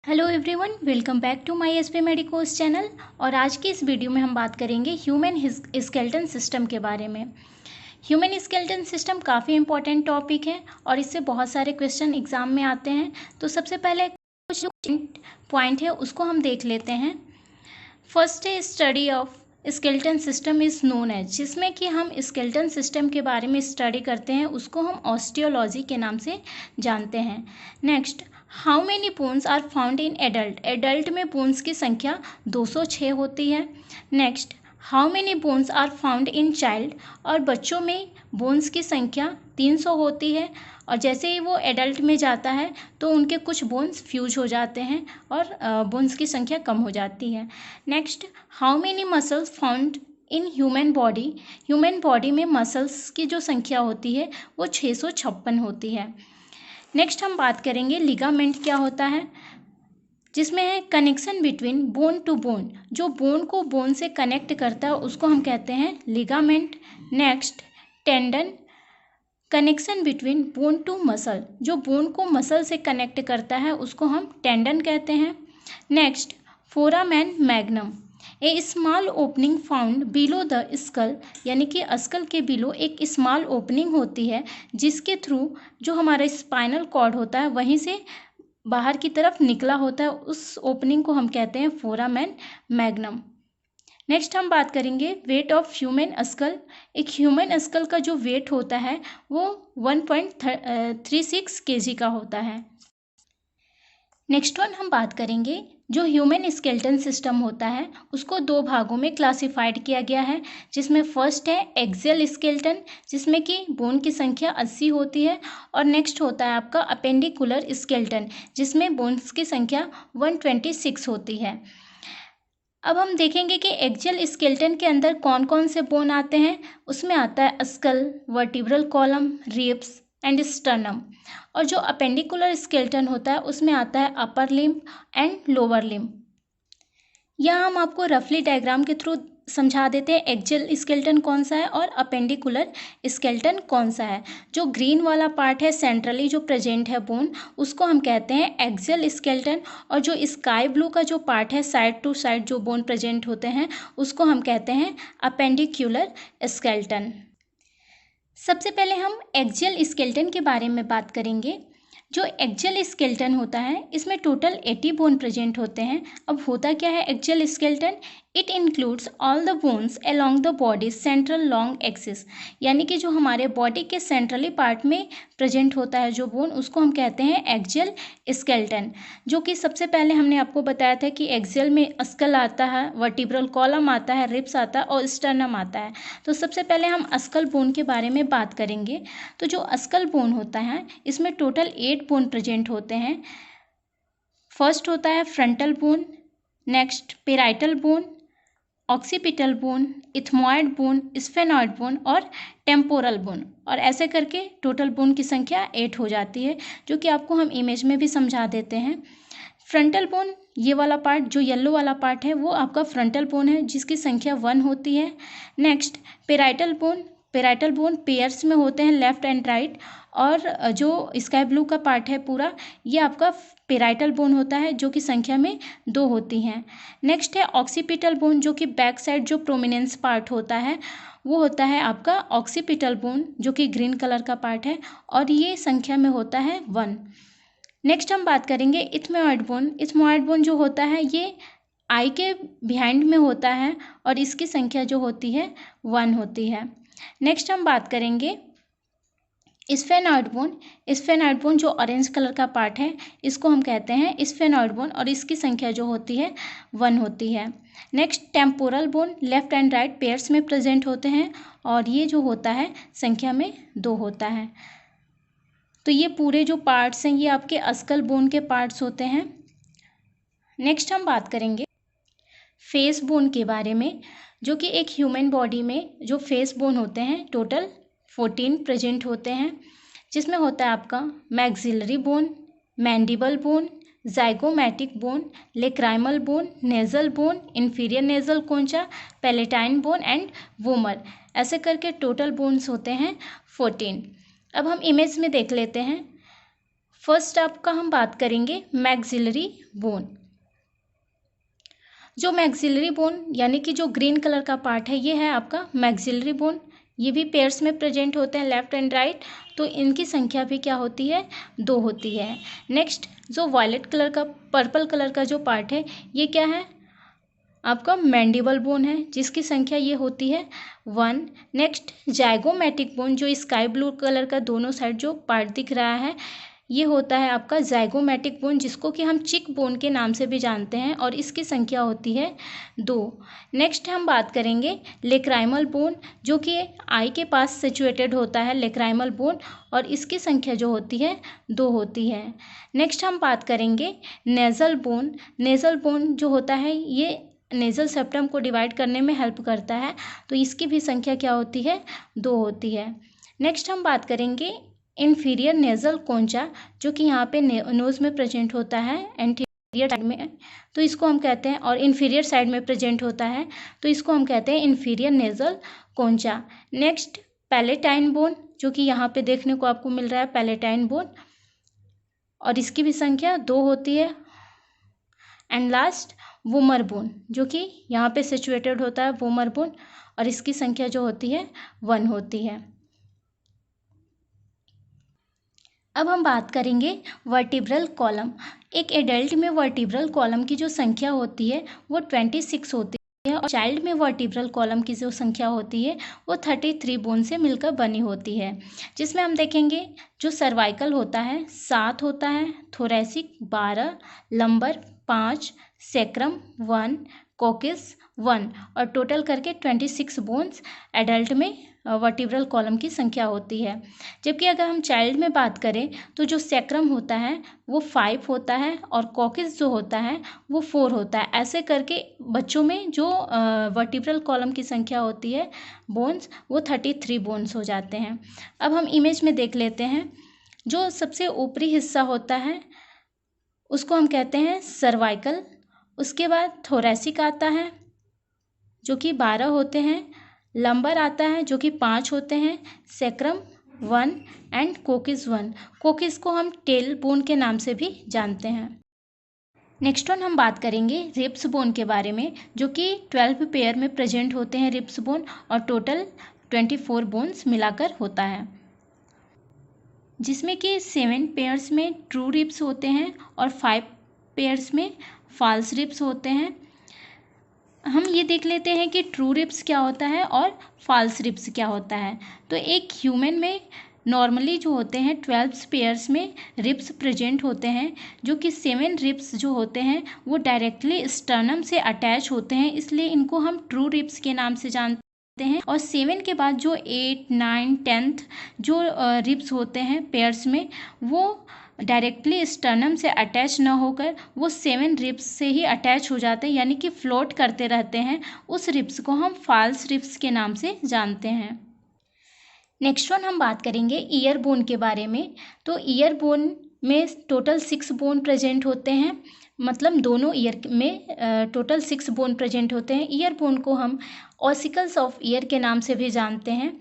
Hello everyone, welcome back to my SP medicos channel. और आज की इस वीडियो में हम बात करेंगे ह्यूमन स्केलेटन सिस्टम के बारे में। ह्यूमन स्केलेटन सिस्टम काफ़ी इंपॉर्टेंट टॉपिक है और इससे बहुत सारे क्वेश्चन एग्जाम में आते हैं। तो सबसे पहले कुछ पॉइंट है उसको हम देख लेते हैं। फर्स्ट है study of skeleton system is known as, जिसमें कि हम स्केलेटन सिस्टम के बारे में स्टडी करते हैं उसको हम ऑस्टियोलॉजी के नाम से जानते हैं। Next, how many bones are found in adult, adult में बोन्स की संख्या 206 होती है। Next, how many bones are found in child, और बच्चों में बोन्स की संख्या 300 होती है और जैसे ही वो एडल्ट में जाता है तो उनके कुछ बोन्स फ्यूज हो जाते हैं और बोन्स की संख्या कम हो जाती है। Next, how many muscles found in human body, human body में मसल्स की जो संख्या होती है वो 656 होती है। नेक्स्ट हम बात करेंगे लिगामेंट क्या होता है, जिसमें है connection between bone to bone, जो बोन को बोन से कनेक्ट करता है उसको हम कहते हैं ligament. Next, tendon, connection between bone to muscle, जो बोन को मसल से कनेक्ट करता है उसको हम टेंडन कहते हैं। Next, foramen magnum, a small opening found below the skull, यानी कि स्कल के बिलो एक स्मॉल ओपनिंग होती है जिसके थ्रू जो हमारा स्पाइनल कॉर्ड होता है वहीं से बाहर की तरफ निकला होता है, उस ओपनिंग को हम कहते हैं फोरामेन मैग्नम। नेक्स्ट हम बात करेंगे वेट ऑफ ह्यूमन स्कल। एक ह्यूमन स्कल का जो वेट होता है वो 1.36 kg का होता है। नेक्स्ट वन हम बात करेंगे जो ह्यूमन स्केलेटन सिस्टम होता है उसको दो भागों में क्लासिफाइड किया गया है, जिसमें फर्स्ट है एक्सियल स्केलेटन, जिसमें कि बोन की संख्या 80 होती है, और नेक्स्ट होता है आपका अपेंडिकुलर स्केलेटन, जिसमें बोन्स की संख्या 126 होती है। अब हम देखेंगे कि एक्सियल स्केलेटन के अंदर कौन कौन से बोन आते हैं। उसमें आता है skull, vertebral column, ribs and sternum. और जो अपेंडिकुलर स्केलेटन होता है उसमें आता है upper limb and lower limb. यहाँ हम आपको रफली डायग्राम के थ्रू समझा देते हैं एक्सियल स्केलेटन कौन सा है और अपेंडिकुलर स्केलेटन कौन सा है। जो ग्रीन वाला पार्ट है सेंट्रली जो प्रेजेंट है बोन, उसको हम कहते हैं एक्सियल स्केलेटन, और जो स्काई ब्लू का जो पार्ट है साइड टू साइड जो बोन प्रेजेंट होते हैं उसको हम कहते हैं अपेंडिकुलर स्केलेटन। सबसे पहले हम एक्सियल स्केलेटन के बारे में बात करेंगे। जो एक्सियल स्केलेटन होता है इसमें टोटल 80 बोन प्रेजेंट होते हैं। अब होता क्या है axial skeleton, it includes all the bones along the body central long axis, यानी कि जो हमारे बॉडी के सेंट्रली पार्ट में प्रेजेंट होता है जो बोन उसको हम कहते हैं एक्सियल स्केलेटन। जो कि सबसे पहले हमने आपको बताया था कि एक्सियल में स्कल आता है, वर्टिब्रल कॉलम आता है, रिब्स आता है और स्टर्नम आता है। तो सबसे पहले हम स्कल बोन के बारे में बात करेंगे। तो जो स्कल बोन होता है इसमें टोटल 8 बोन प्रेजेंट होते हैं। फर्स्ट होता है frontal bone, next parietal bone, occipital bone, ethmoid bone, sphenoid bone और टेम्पोरल बोन, और ऐसे करके टोटल बोन की संख्या 8 हो जाती है, जो कि आपको हम इमेज में भी समझा देते हैं। फ्रंटल बोन, ये वाला पार्ट जो येलो वाला पार्ट है वो आपका फ्रंटल बोन है जिसकी संख्या 1 होती है। Next parietal bone, parietal bone pairs में होते हैं लेफ्ट एंड राइट, और जो स्काई ब्लू का पार्ट है पूरा ये आपका पेराइटल बोन होता है जो कि संख्या में 2 होती हैं। नेक्स्ट है ऑक्सीपिटल बोन, जो कि बैक साइड जो प्रोमिनेंस पार्ट होता है वो होता है आपका ऑक्सीपिटल बोन, जो कि ग्रीन कलर का पार्ट है और ये संख्या में होता है 1। नेक्स्ट हम बात करेंगे इथमॉइड बोन। इथमॉइड बोन जो होता है ये आई के बिहाइंड में होता है और इसकी संख्या जो होती है 1 होती है। नेक्स्ट हम बात करेंगे स्फेनॉइड बोन। स्फेनॉइड बोन जो ऑरेंज कलर का पार्ट है इसको हम कहते हैं स्फेनॉइड बोन और इसकी संख्या जो होती है 1 होती है। Next temporal bone, left and right pairs में प्रेजेंट होते हैं और ये जो होता है संख्या में 2 होता है। तो ये पूरे जो पार्ट्स हैं ये आपके स्कल बोन के पार्ट्स होते हैं। नेक्स्ट हम बात करेंगे फेस बोन के बारे में, जो कि एक ह्यूमन बॉडी में जो फेस बोन होते हैं टोटल 14 प्रेजेंट होते हैं, जिसमें होता है आपका maxillary bone, mandible bone, zygomatic bone, lacrimal bone, nasal bone, inferior nasal concha, palatine bone and vomer, ऐसे करके टोटल बोन्स होते हैं 14। अब हम इमेज में देख लेते हैं। फर्स्ट आपका हम बात करेंगे मैक्सिलरी बोन। जो मैक्सिलरी बोन यानी कि जो ग्रीन कलर का पार्ट है ये है आपका मैक्सिलरी बोन। ये भी पेयर्स में प्रेजेंट होते हैं, लेफ्ट एंड राइट, तो इनकी संख्या भी क्या होती है, 2 होती है। नेक्स्ट जो वायलेट कलर का, पर्पल कलर का जो पार्ट है ये क्या है, आपका मैंडिबल बोन है, जिसकी संख्या ये होती है 1। नेक्स्ट जाइगोमैटिक बोन, जो स्काई ब्लू कलर का दोनों साइड जो पार्ट दिख रहा है ये होता है आपका जाइगोमैटिक बोन, जिसको कि हम चिक बोन के नाम से भी जानते हैं, और इसकी संख्या होती है 2। नेक्स्ट हम बात करेंगे लेक्राइमल बोन, जो कि आई के पास सिचुएटेड होता है लेक्राइमल बोन, और इसकी संख्या जो होती है 2 होती है। नेक्स्ट हम बात करेंगे नेज़ल बोन। नेज़ल बोन जो होता है ये नेज़ल सेप्टम को डिवाइड करने में हेल्प करता है, तो इसकी भी संख्या क्या होती है, 2 होती है। नेक्स्ट हम बात करेंगे इन्फीरियर नेज़ल कोंचा, जो कि यहाँ पे नोज़ में प्रेजेंट होता है एंटीरियर साइड में, तो इसको हम कहते हैं, और इन्फीरियर साइड में प्रेजेंट होता है तो इसको हम कहते हैं inferior nasal concha. Next palatine bone, जो कि यहाँ पे देखने को आपको मिल रहा है पैलेटाइन बोन, और इसकी भी संख्या 2 होती है। एंड लास्ट वुमर बोन, जो कि यहाँ पे सिचुएटेड होता है वुमर बोन, और इसकी संख्या जो होती है 1 होती है। अब हम बात करेंगे वर्टिब्रल कॉलम। एक एडल्ट में वर्टिब्रल कॉलम की जो संख्या होती है वो 26 होती है, और चाइल्ड में वर्टिब्रल कॉलम की जो संख्या होती है वो 33 बोन से मिलकर बनी होती है, जिसमें हम देखेंगे जो सर्वाइकल होता है 7 होता है, थोरेसिक 12, लंबर 5, सेक्रम 1, कोकिस 1, और टोटल करके 26 बोन्स एडल्ट में वर्टिब्रल कॉलम की संख्या होती है। जबकि अगर हम चाइल्ड में बात करें तो जो सेक्रम होता है वो 5 होता है, और कॉकिस जो होता है वो 4 होता है। ऐसे करके बच्चों में जो वर्टिब्रल कॉलम की संख्या होती है बोन्स, वो 33 बोन्स हो जाते हैं। अब हम इमेज में देख लेते हैं, जो सबसे ऊपरी हिस्सा होता है उसको हम कहते हैं सर्वाइकल, उसके बाद थोरेसिक आता है जो कि 12 होते हैं, लंबर आता है जो कि 5 होते हैं, सेक्रम 1 एंड कोकिस 1। कोकिस को हम टेल बोन के नाम से भी जानते हैं। नेक्स्ट वन हम बात करेंगे रिब्स बोन के बारे में, जो कि 12 पेयर में प्रेजेंट होते हैं रिब्स बोन, और टोटल 24 बोन्स मिलाकर होता है, जिसमें कि 7 पेयर्स में ट्रू रिब्स होते हैं और 5 पेयर्स में फॉल्स रिब्स होते हैं। हम ये देख लेते हैं कि ट्रू रिब्स क्या होता है और फॉल्स रिब्स क्या होता है। तो एक ह्यूमन में नॉर्मली जो होते हैं 12 पेयर्स में रिब्स प्रेजेंट होते हैं, जो कि 7 रिब्स जो होते हैं वो डायरेक्टली स्टर्नम से अटैच होते हैं, इसलिए इनको हम ट्रू रिब्स के नाम से जानते हैं। और 7 के बाद जो 8, 9, 10 जो रिब्स होते हैं पेयर्स में, वो डायरेक्टली स्टर्नम से अटैच ना होकर वो 7 रिब्स से ही अटैच हो जाते हैं, यानी कि फ्लोट करते रहते हैं। उस रिब्स को हम फॉल्स रिब्स के नाम से जानते हैं। नेक्स्ट वन हम बात करेंगे ईयर बोन के बारे में। तो ईयर बोन में टोटल 6 बोन प्रेजेंट होते हैं, मतलब दोनों ईयर में टोटल 6 बोन प्रेजेंट होते हैं। ईयर बोन को हम ऑसिकल्स ऑफ ईयर के नाम से भी जानते हैं।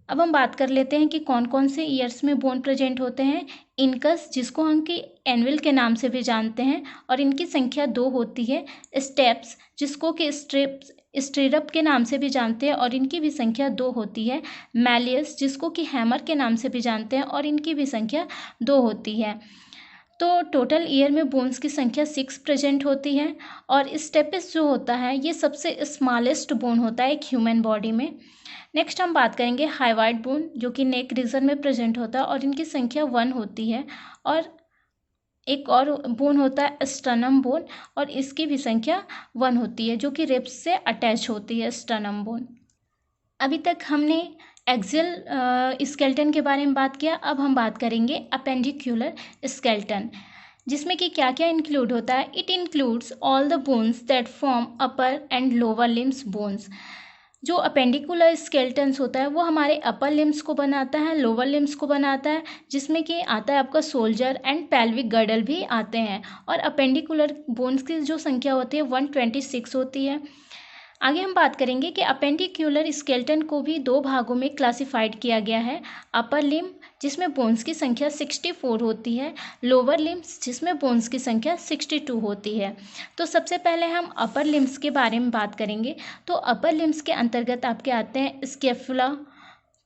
अब हम बात कर लेते हैं कि कौन कौन से ईयर्स में बोन प्रेजेंट होते हैं। इनकस, जिसको हम कि एनविल के नाम से भी जानते हैं, और इनकी संख्या 2 होती है। स्टेप्स, जिसको कि स्ट्रिरप के नाम से भी जानते हैं, और इनकी भी संख्या 2 होती है। मैलियस, जिसको कि हैमर के नाम से भी जानते हैं, और इनकी भी संख्या 2 होती है। तो टोटल ईयर में बोन्स की संख्या 6 प्रेजेंट होती है। और स्टेपिस जो होता है ये सबसे स्मॉलेस्ट बोन होता है एक ह्यूमन बॉडी में। नेक्स्ट हम बात करेंगे हाइवाइड बोन, जो कि नेक रीजन में प्रेजेंट होता है, और इनकी संख्या 1 होती है। और एक और बोन होता है स्टर्नम बोन, और इसकी भी संख्या 1 होती है, जो कि रिब्स से अटैच होती है स्टर्नम बोन। अभी तक हमने एक्सियल स्केलेटन के बारे में बात किया। अब हम बात करेंगे अपेंडिकुलर स्केलेटन, जिसमें कि क्या क्या इंक्लूड होता है। It includes all the bones that form upper and lower limbs bones. जो अपेंडिकुलर स्केलेटन्स होता है वो हमारे अपर लिम्स को बनाता है, लोअर लिम्स को बनाता है, जिसमें कि आता है आपका शोल्डर एंड पेल्विक गर्डल भी आते हैं। और अपेंडिकुलर बोन्स की जो संख्या होती है 126 होती है। आगे हम बात करेंगे कि अपेंडिकुलर स्केलेटन को भी 2 भागों में क्लासिफाइड किया गया है, अपर लिम्ब जिसमें बोन्स की संख्या 64 होती है, लोअर लिम्स जिसमें बोन्स की संख्या 62 होती है। तो सबसे पहले हम अपर लिम्स के बारे में बात करेंगे। तो अपर लिम्स के अंतर्गत आपके आते हैं स्कैपुला,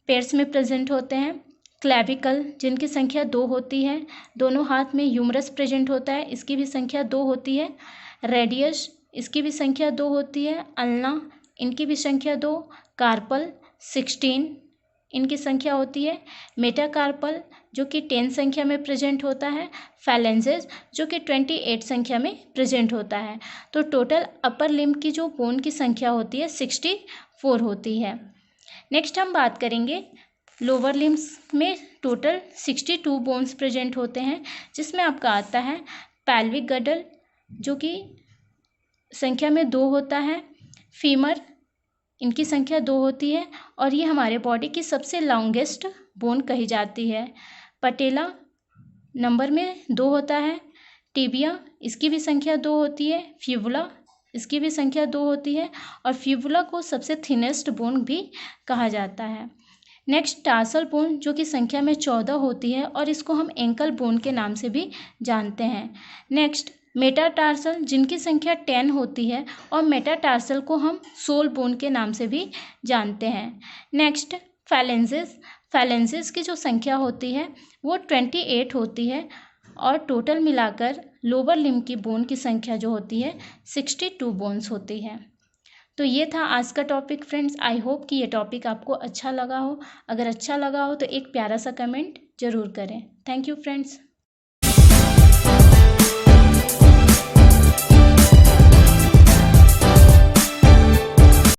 पैर्स में प्रेजेंट होते हैं, क्लेविकल जिनकी संख्या 2 होती है, दोनों हाथ में ह्यूमरस प्रेजेंट होता है, इसकी भी संख्या 2 होती है, रेडियस इसकी भी संख्या 2 होती है, अल्ना इनकी भी संख्या 2, कार्पल 16 इनकी संख्या होती है, मेटाकार्पल जो कि 10 संख्या में प्रेजेंट होता है, फैलेंजेस जो कि 28 संख्या में प्रेजेंट होता है। तो टोटल अपर लिम्ब की जो बोन की संख्या होती है 64 होती है। नेक्स्ट हम बात करेंगे लोअर लिम्स में टोटल 62 बोन्स प्रेजेंट होते हैं, जिसमें आपका आता है पैल्विक गडल जो कि संख्या में 2 होता है, फीमर इनकी संख्या 2 होती है और ये हमारे बॉडी की सबसे लॉन्गेस्ट बोन कही जाती है। पटेला नंबर में 2 होता है, टिबिया इसकी भी संख्या 2 होती है, फ्यूबुला इसकी भी संख्या 2 होती है और फ्यूबुला को सबसे थिनेस्ट बोन भी कहा जाता है। नेक्स्ट टार्सल बोन जो कि संख्या में 14 होती है और इसको हम एंकल बोन के नाम से भी जानते हैं। नेक्स्ट मेटाटार्सल जिनकी संख्या 10 होती है और मेटाटार्सल को हम सोल बोन के नाम से भी जानते हैं। नेक्स्ट फैलेंजेस की जो संख्या होती है वो 28 होती है और टोटल मिलाकर लोअर लिम्ब की बोन की संख्या जो होती है 62 बोन्स होती है। तो ये था आज का टॉपिक फ्रेंड्स। आई होप कि ये टॉपिक आपको अच्छा लगा हो। अगर अच्छा लगा हो तो एक प्यारा सा कमेंट ज़रूर करें। Thank you friends.